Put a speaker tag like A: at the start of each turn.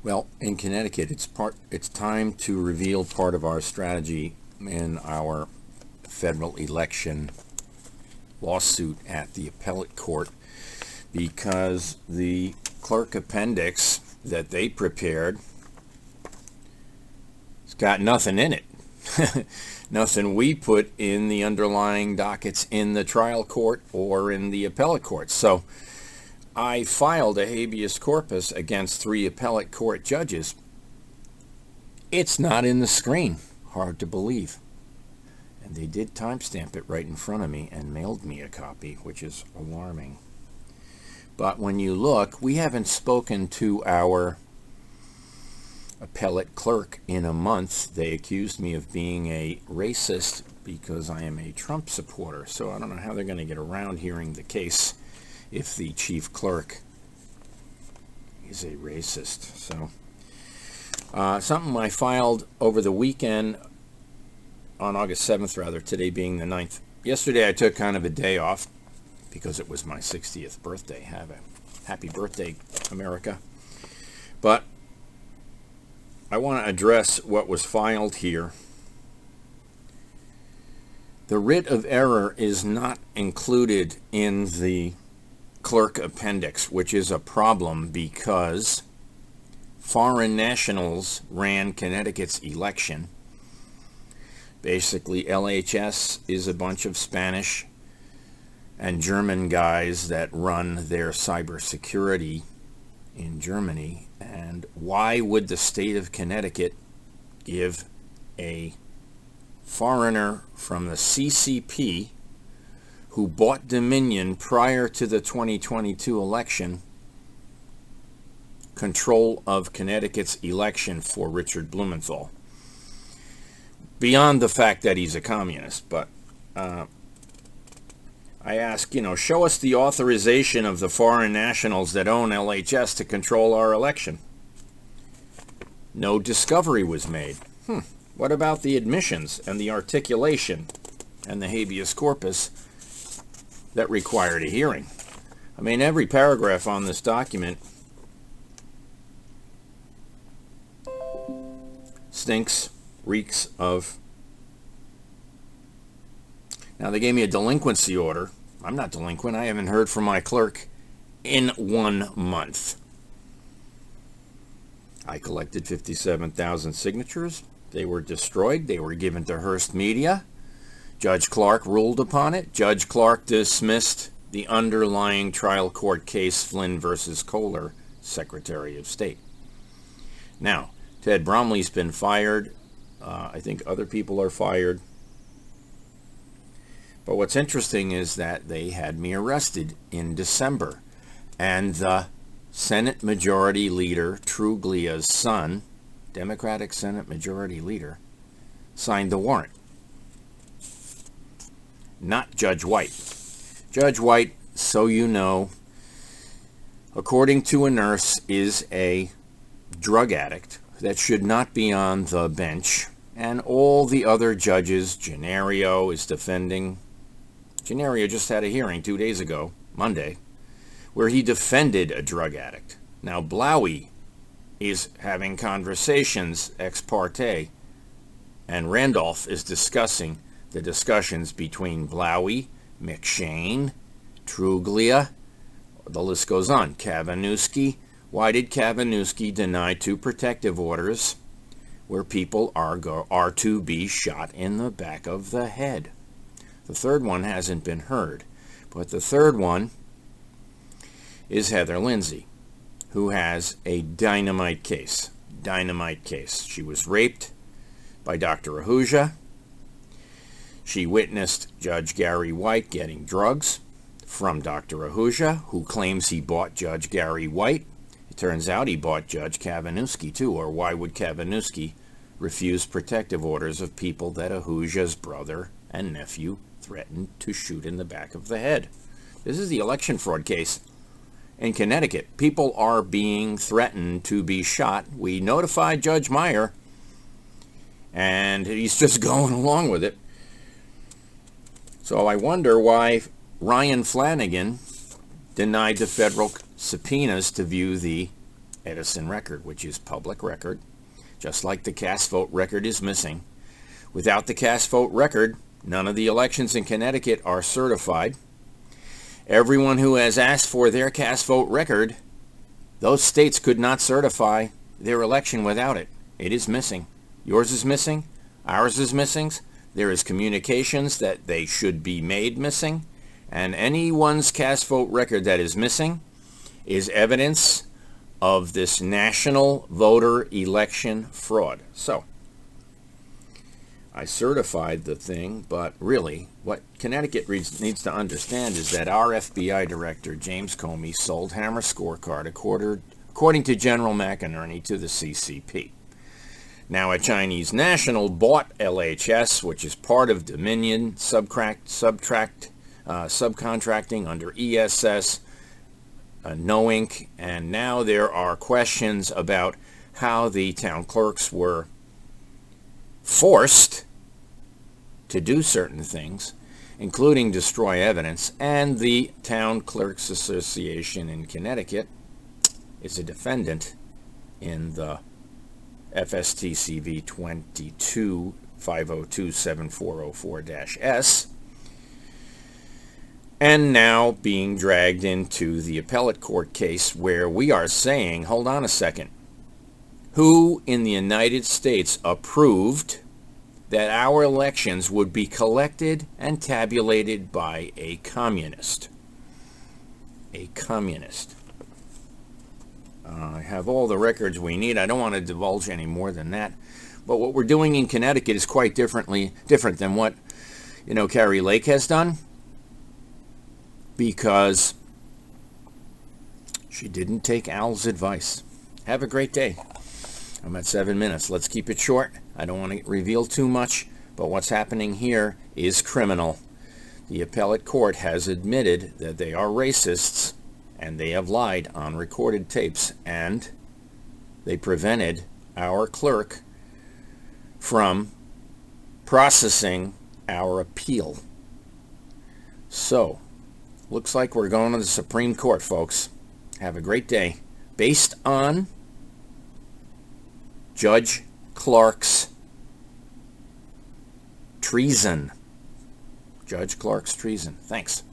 A: Well, in Connecticut, it's time to reveal part of our strategy in our federal election lawsuit at the Appellate Court, because the clerk appendix that they prepared has got nothing in it. Nothing we put in the underlying dockets in the trial court or in the appellate court. So I filed a habeas corpus against 3 appellate court judges. It's not in the screen. Hard to believe. And they did timestamp it right in front of me and mailed me a copy, which is alarming. But when you look, we haven't spoken to our appellate clerk in a month. They accused me of being a racist because I am a Trump supporter. So I don't know how they're going to get around hearing the case if the chief clerk is a racist. So something I filed over the weekend on August 7th, rather, today being the 9th. Yesterday I took kind of a day off because it was my 60th birthday. Have a happy birthday, America. But I want to address what was filed here. The writ of error is not included in the clerk appendix, which is a problem because foreign nationals ran Connecticut's election. Basically, LHS is a bunch of Spanish and German guys that run their cybersecurity in Germany. And why would the state of Connecticut give a foreigner from the CCP who bought Dominion prior to the 2022 election control of Connecticut's election for Richard Blumenthal? Beyond the fact that he's a communist, but I ask, show us the authorization of the foreign nationals that own LHS to control our election. No discovery was made. What about the admissions and the articulation and the habeas corpus that required a hearing? I mean, every paragraph on this document stinks, reeks of... Now, they gave me a delinquency order. I'm not delinquent. I haven't heard from my clerk in 1 month. I collected 57,000 signatures. They were destroyed. They were given to Hearst Media. Judge Clark ruled upon it. Judge Clark dismissed the underlying trial court case, Flynn versus Kohler, Secretary of State. Now, Ted Bromley's been fired. I think other people are fired. But what's interesting is that they had me arrested in December, and the Senate Majority Leader, Truglia's son, Democratic Senate Majority Leader, signed the warrant. Not Judge White. Judge White, so you know, according to a nurse, is a drug addict that should not be on the bench. And all the other judges, Gennario is defending. Gennario just had a hearing 2 days ago, Monday, where he defended a drug addict. Now, Blowy is having conversations ex parte, and Randolph is discussing the discussions between Blowy, McShane, Truglia, the list goes on. Kavaniewski. Why did Kavaniewski deny 2 protective orders where people are to be shot in the back of the head? The third one hasn't been heard, but the third one is Heather Lindsay, who has a dynamite case. Dynamite case. She was raped by Dr. Ahuja. She witnessed Judge Gary White getting drugs from Dr. Ahuja, who claims he bought Judge Gary White. It turns out he bought Judge Kavaniewski too, or why would Kavaniewski refuse protective orders of people that Ahuja's brother and nephew threatened to shoot in the back of the head? This is the election fraud case in Connecticut. People are being threatened to be shot. We notified Judge Meyer, and he's just going along with it. So I wonder why Ryan Flanagan denied the federal subpoenas to view the Edison record, which is public record, just like the cast vote record is missing. Without the cast vote record, none of the elections in Connecticut are certified. Everyone who has asked for their cast vote record, those states could not certify their election without it. It is missing. Yours is missing. Ours is missing. There is communications that they should be made missing. And anyone's cast vote record that is missing is evidence of this national voter election fraud. So, I certified the thing, but really, what Connecticut needs to understand is that our FBI director, James Comey, sold Hammer Scorecard according to General McInerney to the CCP. Now, a Chinese national bought LHS, which is part of Dominion subcontracting under ESS, No Inc., and now there are questions about how the town clerks were forced to do certain things, including destroy evidence, and the Town Clerks Association in Connecticut is a defendant in the FSTCV 22-502-7404-S, and now being dragged into the appellate court case where we are saying, hold on a second, who in the United States approved that our elections would be collected and tabulated by a communist? A communist. I have all the records we need. I don't want to divulge any more than that. But what we're doing in Connecticut is quite different than what, Carrie Lake has done, because she didn't take Al's advice. Have a great day. I'm at 7 minutes. Let's keep it short. I don't want to reveal too much, but what's happening here is criminal. The appellate court has admitted that they are racists, and they have lied on recorded tapes, and they prevented our clerk from processing our appeal. So, looks like we're going to the Supreme Court, folks. Have a great day. Based on Judge Clark's treason. Judge Clark's treason. Thanks.